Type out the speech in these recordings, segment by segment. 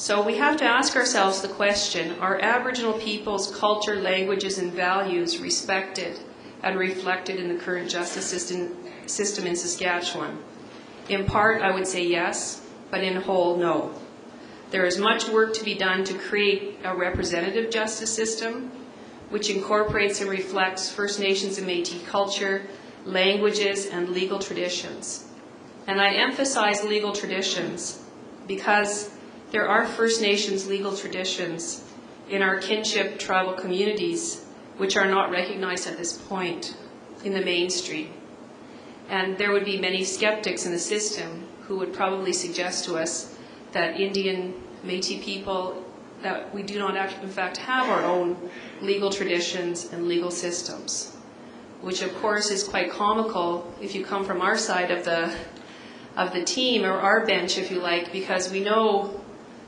So we have to ask ourselves the question, are Aboriginal people's culture, languages, and values respected and reflected in the current justice system in Saskatchewan? In part, I would say yes, but in whole, no. There is much work to be done to create a representative justice system which incorporates and reflects First Nations and Métis culture, languages, and legal traditions. And I emphasize legal traditions because there are First Nations legal traditions in our kinship tribal communities which are not recognized at this point in the mainstream. And there would be many skeptics in the system who would probably suggest to us that Indian Métis people, that we do not in fact have our own legal traditions and legal systems, which of course is quite comical if you come from our side of the team, or our bench if you like, because we know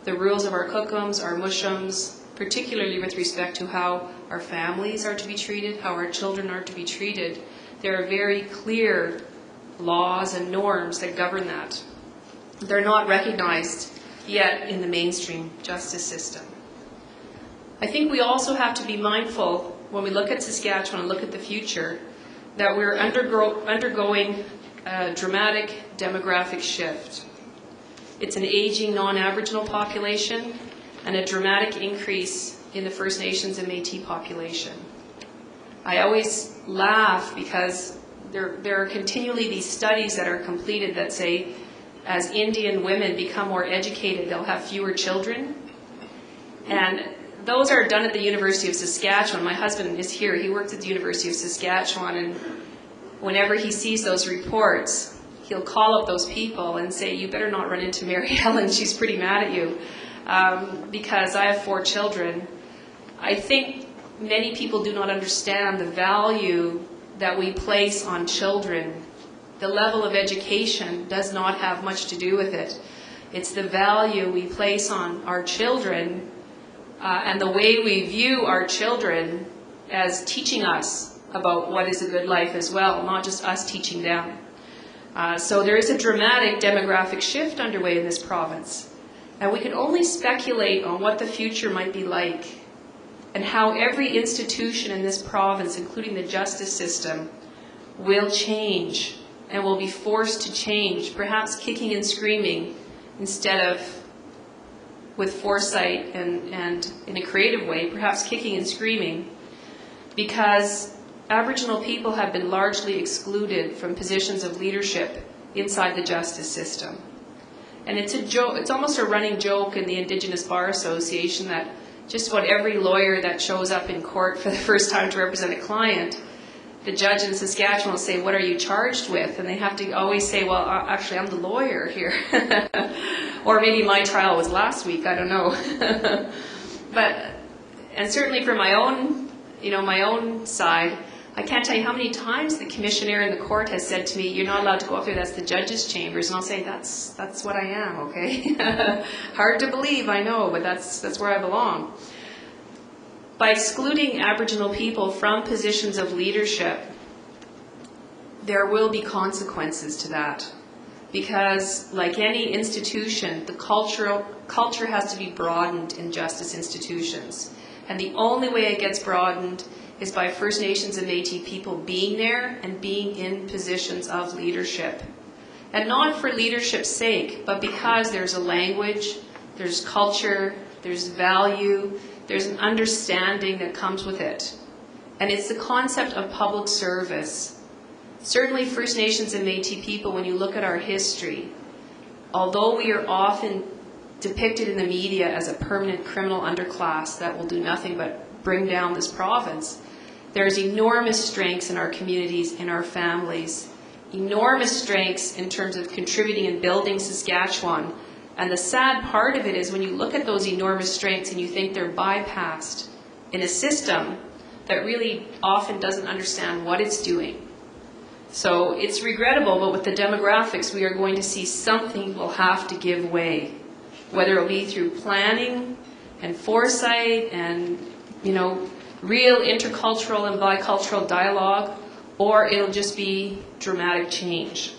the rules of our cookums, our mushums, particularly with respect to how our families are to be treated, how our children are to be treated. There are very clear laws and norms that govern that. They're not recognized yet in the mainstream justice system. I think we also have to be mindful when we look at Saskatchewan and look at the future that we're undergoing a dramatic demographic shift. It's an aging non-Aboriginal population and a dramatic increase in the First Nations and Métis population. I always laugh because there are continually these studies that are completed that say as Indian women become more educated, they'll have fewer children. And those are done at the University of Saskatchewan. My husband is here. He works at the University of Saskatchewan, and whenever he sees those reports, he'll call up those people and say, you better not run into Mary Ellen, she's pretty mad at you, because I have 4 children. I think many people do not understand the value that we place on children. The level of education does not have much to do with it. It's the value we place on our children and the way we view our children as teaching us about what is a good life as well, not just us teaching them. So there is a dramatic demographic shift underway in this province. And we can only speculate on what the future might be like and how every institution in this province, including the justice system, will change and will be forced to change, perhaps kicking and screaming instead of with foresight and in a creative way, perhaps kicking and screaming, because Aboriginal people have been largely excluded from positions of leadership inside the justice system. And it's a joke, it's almost a running joke in the Indigenous Bar Association that just about every lawyer that shows up in court for the first time to represent a client, the judge in Saskatchewan will say, what are you charged with? And they have to always say, well, actually, I'm the lawyer here. Or maybe my trial was last week, I don't know. And certainly for my own side, I can't tell you how many times the commissioner in the court has said to me, you're not allowed to go up there, that's the judge's chambers. And I'll say, that's what I am, okay? Hard to believe, I know, but that's where I belong. By excluding Aboriginal people from positions of leadership, there will be consequences to that. Because like any institution, the culture has to be broadened in justice institutions. And the only way it gets broadened is by First Nations and Métis people being there and being in positions of leadership. And not for leadership's sake, but because there's a language, there's culture, there's value, there's an understanding that comes with it. And it's the concept of public service. Certainly First Nations and Métis people, when you look at our history, although we are often depicted in the media as a permanent criminal underclass that will do nothing but bring down this province, there's enormous strengths in our communities, in our families, enormous strengths in terms of contributing and building Saskatchewan. And the sad part of it is when you look at those enormous strengths and you think they're bypassed in a system that really often doesn't understand what it's doing. So it's regrettable, but with the demographics, we are going to see something will have to give way, whether it'll be through planning and foresight and, real intercultural and bicultural dialogue, or it'll just be dramatic change.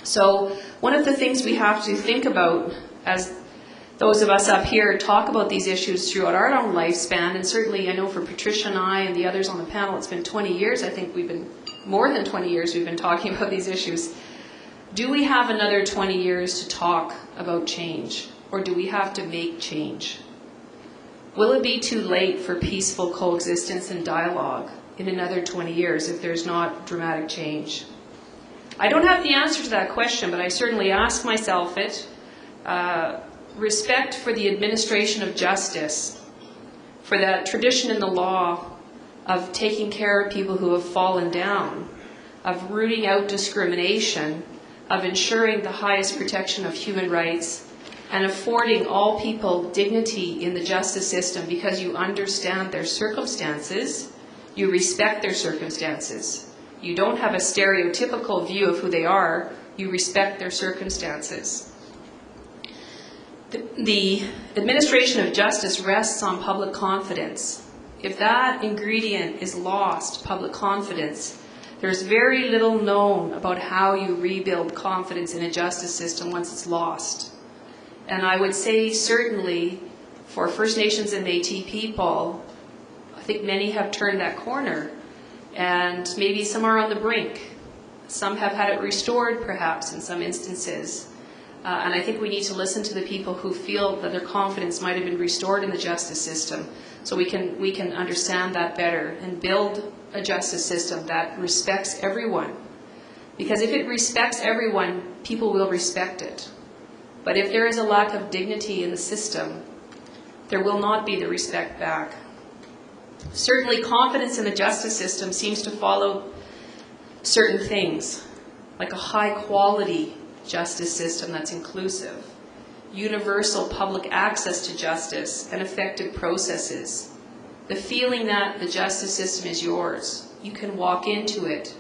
So one of the things we have to think about as those of us up here talk about these issues throughout our own lifespan, and certainly I know for Patricia and I and the others on the panel, it's been 20 years, I think we've been, more than 20 years we've been talking about these issues. Do we have another 20 years to talk about change, or do we have to make change? Will it be too late for peaceful coexistence and dialogue in another 20 years if there's not dramatic change? I don't have the answer to that question, but I certainly ask myself it. Respect for the administration of justice, for that tradition in the law of taking care of people who have fallen down, of rooting out discrimination, of ensuring the highest protection of human rights, and affording all people dignity in the justice system because you understand their circumstances, you respect their circumstances. You don't have a stereotypical view of who they are, you respect their circumstances. The administration of justice rests on public confidence. If that ingredient is lost, public confidence, there's very little known about how you rebuild confidence in a justice system once it's lost. And I would say certainly for First Nations and Métis people, I think many have turned that corner, and maybe some are on the brink. Some have had it restored perhaps in some instances. And I think we need to listen to the people who feel that their confidence might have been restored in the justice system, so we can understand that better and build a justice system that respects everyone. Because if it respects everyone, people will respect it. But if there is a lack of dignity in the system, there will not be the respect back. Certainly confidence in the justice system seems to follow certain things, like a high quality justice system that's inclusive, universal public access to justice and effective processes, the feeling that the justice system is yours, you can walk into it.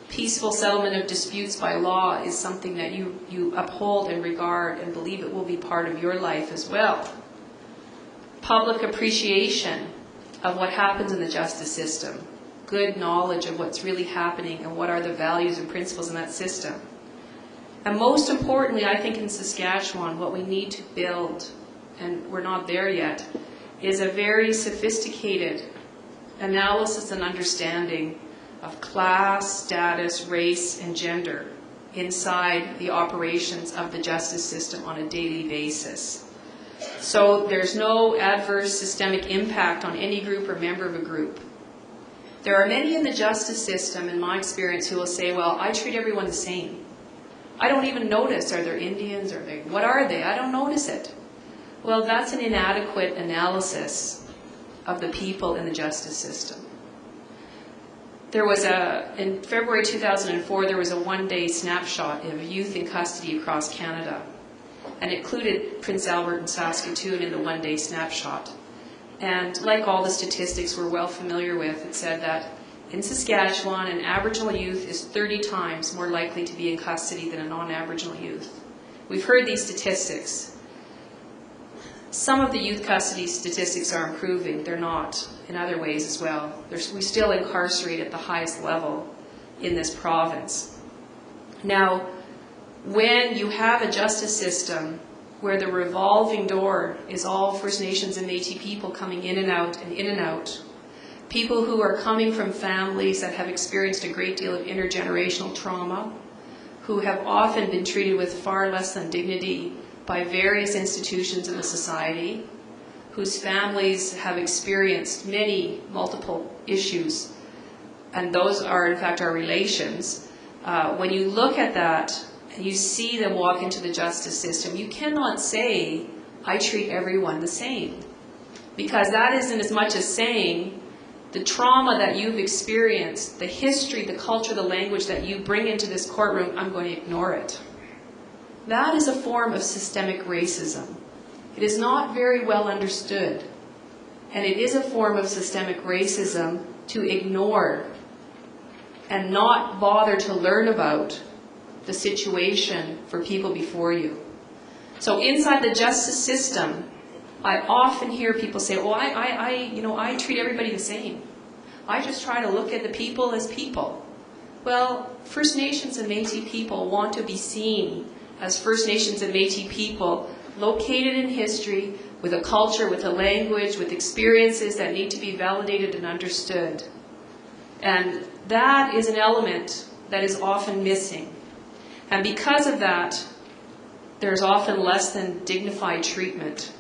Peaceful settlement of disputes by law is something that you uphold and regard and believe it will be part of your life as well. Public appreciation of what happens in the justice system, good knowledge of what's really happening and what are the values and principles in that system. And most importantly, I think in Saskatchewan, what we need to build, and we're not there yet, is a very sophisticated analysis and understanding of class, status, race, and gender inside the operations of the justice system on a daily basis. So there's no adverse systemic impact on any group or member of a group. There are many in the justice system, in my experience, who will say, well, I treat everyone the same. I don't even notice, are there Indians, what are they? I don't notice it. Well, that's an inadequate analysis of the people in the justice system. There was in February 2004, there was a one-day snapshot of youth in custody across Canada. And it included Prince Albert and Saskatoon in the one-day snapshot. And like all the statistics we're well familiar with, it said that in Saskatchewan, an Aboriginal youth is 30 times more likely to be in custody than a non-Aboriginal youth. We've heard these statistics. Some of the youth custody statistics are improving. They're not in other ways as well. We still incarcerate at the highest level in this province. Now, when you have a justice system where the revolving door is all First Nations and Métis people coming in and out and in and out, people who are coming from families that have experienced a great deal of intergenerational trauma, who have often been treated with far less than dignity by various institutions in the society, whose families have experienced multiple issues, and those are in fact our relations. When you look at that and you see them walk into the justice system, you cannot say, I treat everyone the same. Because that isn't as much as saying, the trauma that you've experienced, the history, the culture, the language that you bring into this courtroom, I'm going to ignore it. That is a form of systemic racism. It is not very well understood. And it is a form of systemic racism to ignore and not bother to learn about the situation for people before you. So inside the justice system, I often hear people say, "Oh, I treat everybody the same. I just try to look at the people as people." Well, First Nations and Métis people want to be seen as First Nations and Métis people located in history, with a culture, with a language, with experiences that need to be validated and understood. And that is an element that is often missing. And because of that, there's often less than dignified treatment